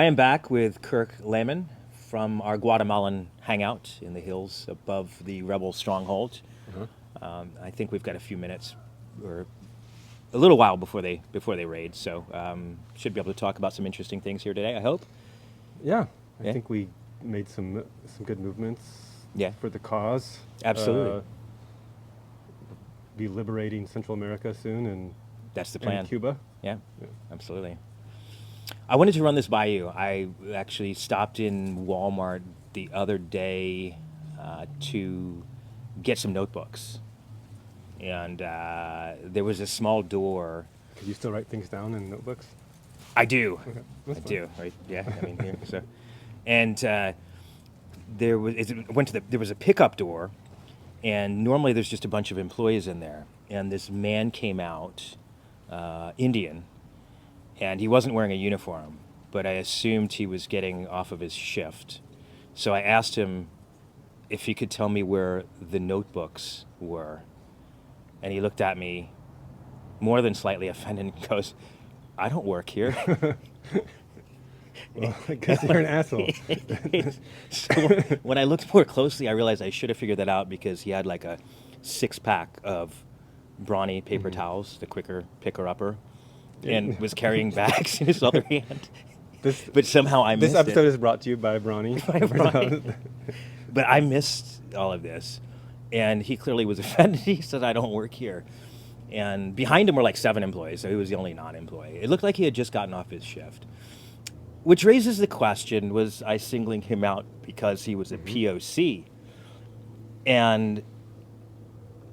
I am back with Kirk Lehman from our Guatemalan hangout in the hills above the rebel stronghold. I think we've got a few minutes or a little while before they raid, so should be able to talk about some interesting things here today, I hope. Yeah, I Yeah. think we made some good movements. Yeah. For the cause. Absolutely. Be liberating Central America soon, and That's the plan. and Cuba. Yeah, Yeah. absolutely. I wanted to run this by you. I actually stopped in Walmart the other day to get some notebooks. And there was a small door. Can you still write things down in notebooks? I do. Okay, I that's fine. do. Right? Yeah. I mean, here, so, and there was a pickup door, and normally there's just a bunch of employees in there. And this man came out, Indian, and he wasn't wearing a uniform, but I assumed he was getting off of his shift. So I asked him if he could tell me where the notebooks were. And he looked at me more than slightly offended and goes, "I don't work here." Well, I guess you're an asshole. So when I looked more closely, I realized I should have figured that out because he had like a 6-pack of brawny paper towels, the quicker picker-upper, and was carrying bags in his other hand. But somehow I missed This episode it. is brought to you by Brawny. But I missed all of this. And he clearly was offended. He said, "I don't work here." And behind him were like 7 employees, so he was the only non-employee. It looked like he had just gotten off his shift. Which raises the question, was I singling him out because he was a POC? And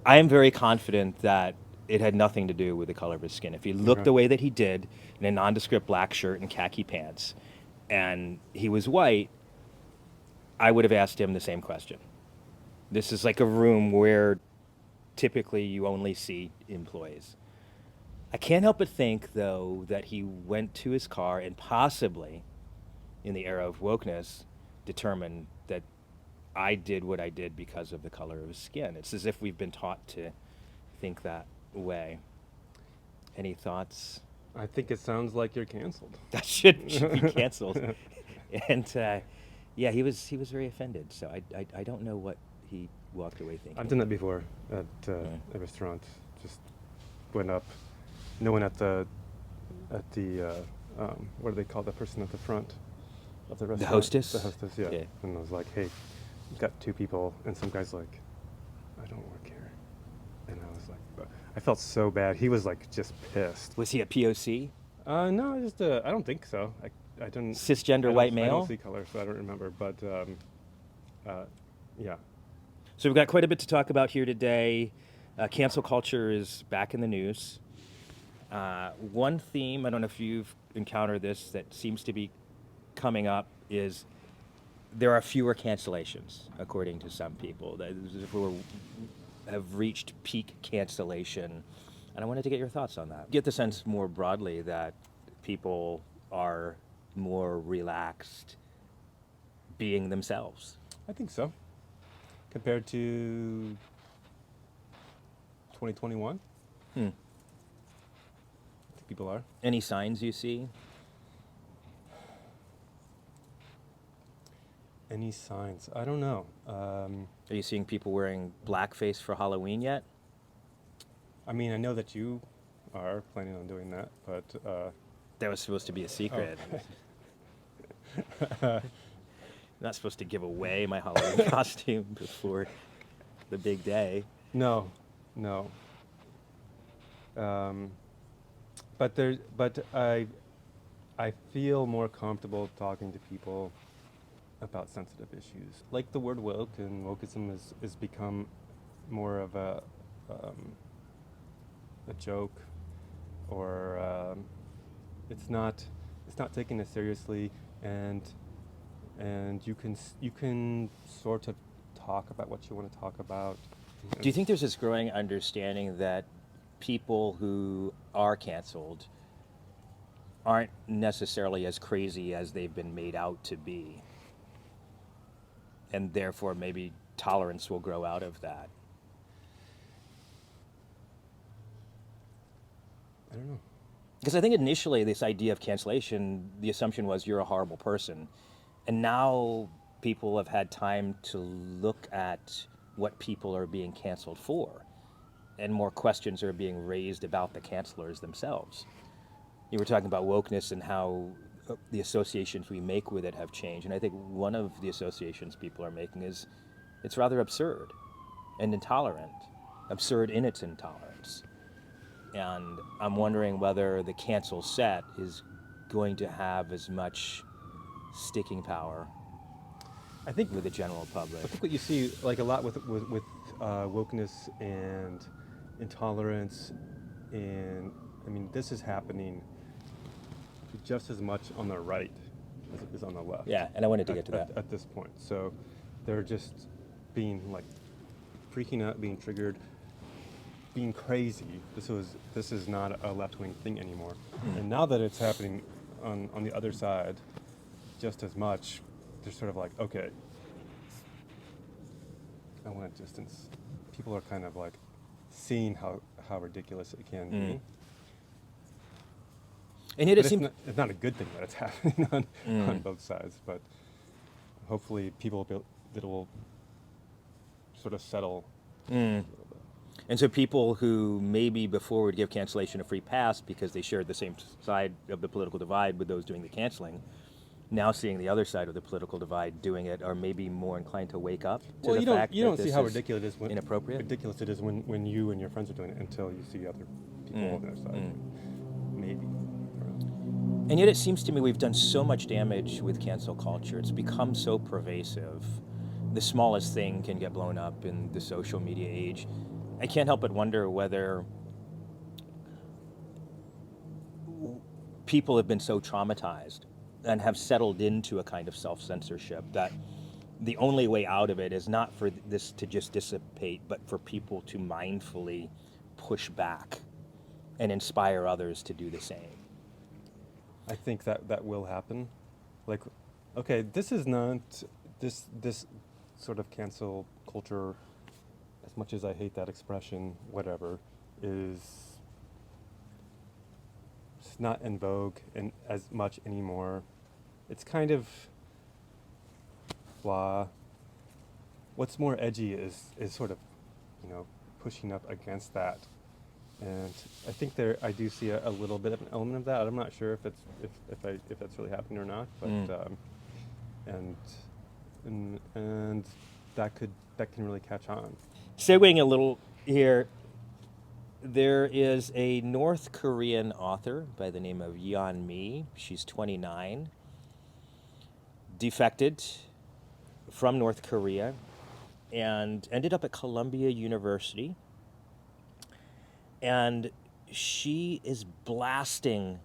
I am very confident that it had nothing to do with the color of his skin. If he looked the way that he did, in a nondescript black shirt and khaki pants, and he was white, I would have asked him the same question. This is like a room where typically you only see employees. I can't help but think, though, that he went to his car and possibly, in the era of wokeness, determined that I did what I did because of the color of his skin. It's as if we've been taught to think that way. Any thoughts? I think it sounds like you're canceled. That should be canceled. And yeah, he was very offended. So I don't know what he walked away thinking. I've done that before at a restaurant. Just went up. No one at the what do they call the person at the front of the restaurant? The hostess? The hostess, yeah. Yeah. And I was like, "Hey, we've got 2 people," and some guy's like, "I don't work here," and I was like, I felt so bad. He was like just pissed. Was he a POC? No, just I don't think so. I don't. Cisgender white I male? don't see color, so I don't remember. But yeah. So we've got quite a bit to talk about here today. Cancel culture is back in the news. One theme, I don't know if you've encountered this, that seems to be coming up is there are fewer cancellations, according to some people. That we have reached peak cancellation. And I wanted to get your thoughts on that. Get the sense more broadly that people are more relaxed being themselves. I think so. Compared to 2021, I think people are. Any signs you see? Any signs? I don't know. Are you seeing people wearing blackface for Halloween yet? I mean, I know that you are planning on doing that, but That was supposed to be a secret. Not supposed to give away my Halloween costume before the big day. no. But I feel more comfortable talking to people about sensitive issues. Like the word woke and wokeism is become more of a joke, or it's not taken as seriously, and you can sort of talk about what you want to talk about. Do you think there's this growing understanding that people who are canceled aren't necessarily as crazy as they've been made out to be? And therefore maybe tolerance will grow out of that. I don't know. Because I think initially this idea of cancellation, the assumption was you're a horrible person. And now people have had time to look at what people are being canceled for. And more questions are being raised about the cancelers themselves. You were talking about wokeness and how the associations we make with it have changed. And I think one of the associations people are making is it's rather absurd and intolerant, absurd in its intolerance. And I'm wondering whether the cancel set is going to have as much sticking power I think with the general public. I think what you see like a lot with wokeness and intolerance, and I mean this is happening just as much on the right as it is on the left. Yeah, and I wanted to get to that. At this point. So they're just being like freaking out, being triggered, being crazy. This is not a left-wing thing anymore. And now that it's happening on the other side just as much, they're sort of like, okay, I want to distance. People are kind of like seeing how ridiculous it can be. And yet But it seems it's not a good thing that it's happening on both sides, but hopefully that will sort of settle a little bit. And so people who maybe before would give cancellation a free pass because they shared the same side of the political divide with those doing the canceling, now seeing the other side of the political divide doing it are maybe more inclined to wake up to the fact you don't that see this how is ridiculous it is when you and your friends are doing it until you see other people on the other side. Maybe. And yet it seems to me we've done so much damage with cancel culture. It's become so pervasive. The smallest thing can get blown up in the social media age. I can't help but wonder whether people have been so traumatized and have settled into a kind of self-censorship that the only way out of it is not for this to just dissipate, but for people to mindfully push back and inspire others to do the same. I think that will happen. Like, okay, this is not this sort of cancel culture. As much as I hate that expression, whatever, it's not in vogue and as much anymore. It's kind of blah. What's more edgy is sort of, pushing up against that. And I think I do see a little bit of an element of that. I'm not sure if that's really happening or not, but and that can really catch on. Segueing a little here, there is a North Korean author by the name of Yeon Mi. She's 29, defected from North Korea, and ended up at Columbia University. And she is blasting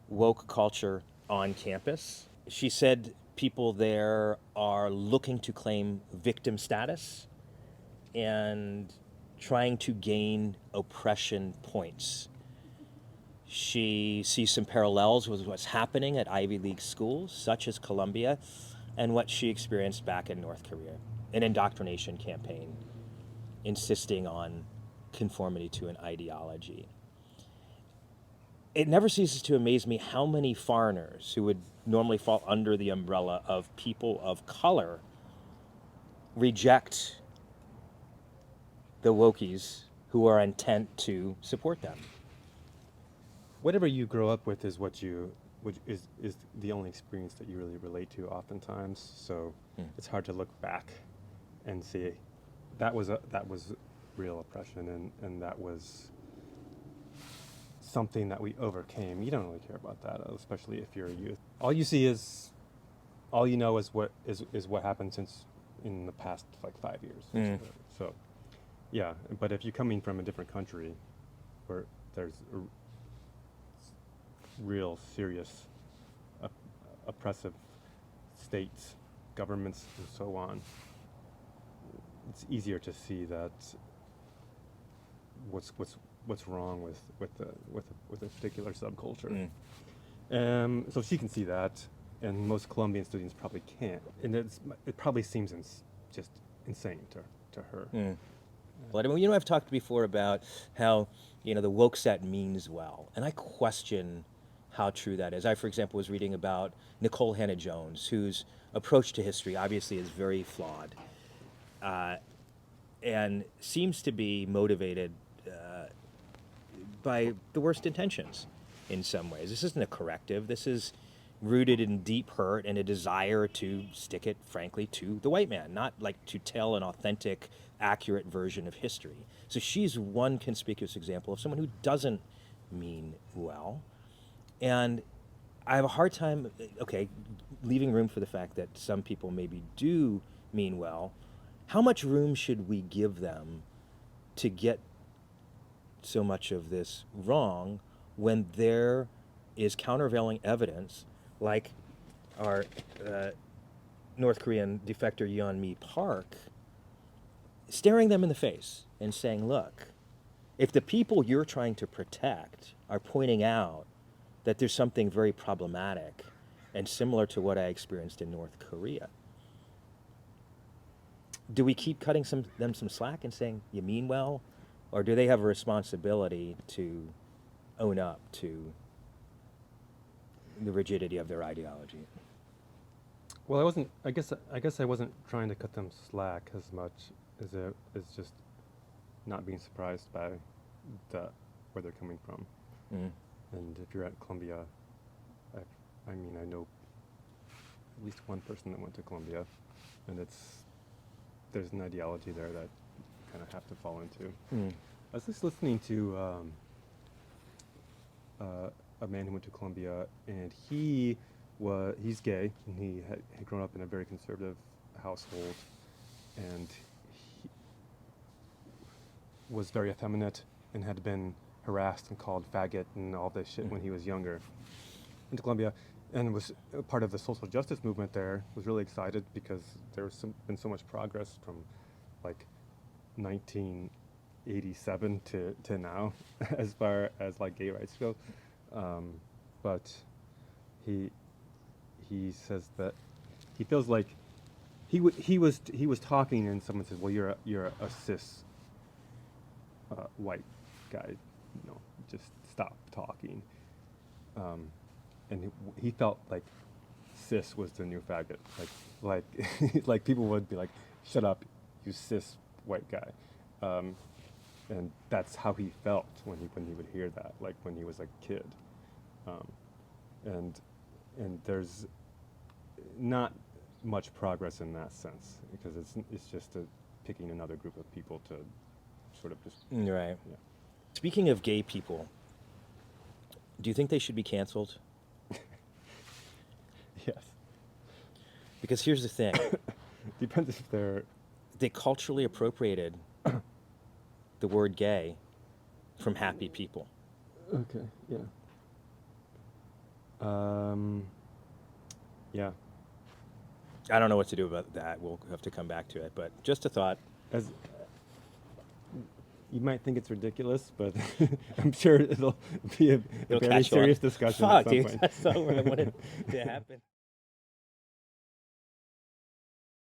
woke culture on campus. She said people there are looking to claim victim status and trying to gain oppression points. She sees some parallels with what's happening at Ivy League schools, such as Columbia, and what she experienced back in North Korea, an indoctrination campaign insisting on conformity to an ideology. It never ceases to amaze me how many foreigners who would normally fall under the umbrella of people of color reject the wokies who are intent to support them. Whatever you grow up with is which is the only experience that you really relate to oftentimes. So it's hard to look back and see that was real oppression and that was something that we overcame. You don't really care about that, especially if you're a youth. All you know is what happened since in the past like 5 years. So yeah, but if you're coming from a different country where there's real serious oppressive states, governments, and so on, it's easier to see that what's wrong with a particular subculture. So she can see that, and most Colombian students probably can't, and it probably seems just insane to her. Well, I mean, I've talked before about how, the woke set means well, and I question how true that is. I, for example, was reading about Nicole Hannah-Jones, whose approach to history obviously is very flawed, and seems to be motivated by the worst intentions in some ways. This isn't a corrective. This is rooted in deep hurt and a desire to stick it, frankly, to the white man, not like to tell an authentic, accurate version of history. So she's one conspicuous example of someone who doesn't mean well. And I have a hard time, okay, leaving room for the fact that some people maybe do mean well. How much room should we give them to get so much of this wrong when there is countervailing evidence, like our North Korean defector Yeon-mi Park, staring them in the face and saying, look, if the people you're trying to protect are pointing out that there's something very problematic and similar to what I experienced in North Korea, do we keep cutting them some slack and saying, you mean well? Or do they have a responsibility to own up to the rigidity of their ideology? Well, I guess I wasn't trying to cut them slack as much as just not being surprised by where they're coming from. Mm. And if you're at Columbia, I mean, I know at least one person that went to Columbia, and there's an ideology there that you kind of have to fall into. Mm. I was just listening to a man who went to Columbia, and he's gay, and he had grown up in a very conservative household, and he was very effeminate and had been harassed and called faggot and all this shit when he was younger. Went to Columbia and was a part of the social justice movement there. Was really excited because there's been so much progress from like 1987 to now as far as like gay rights go. But he says that he feels like he was talking and someone says, well, you're a cis white guy, just stop talking. And he felt like cis was the new faggot, like like people would be like, shut up, you cis white guy. And that's how he felt when he would hear that, like when he was a kid. And there's not much progress in that sense because it's just picking another group of people to sort of just Right. Yeah. Speaking of gay people, do you think they should be canceled? Yes. Because here's the thing. Depends if they're They culturally appropriated the word gay from happy people. okay. Yeah. Yeah. I don't know what to do about that. We'll have to come back to it. But just a thought. As you might think it's ridiculous, but I'm sure it'll be a It'll very catch on. serious discussion Fuck, at some dude. point. That's not what I wanted to happen.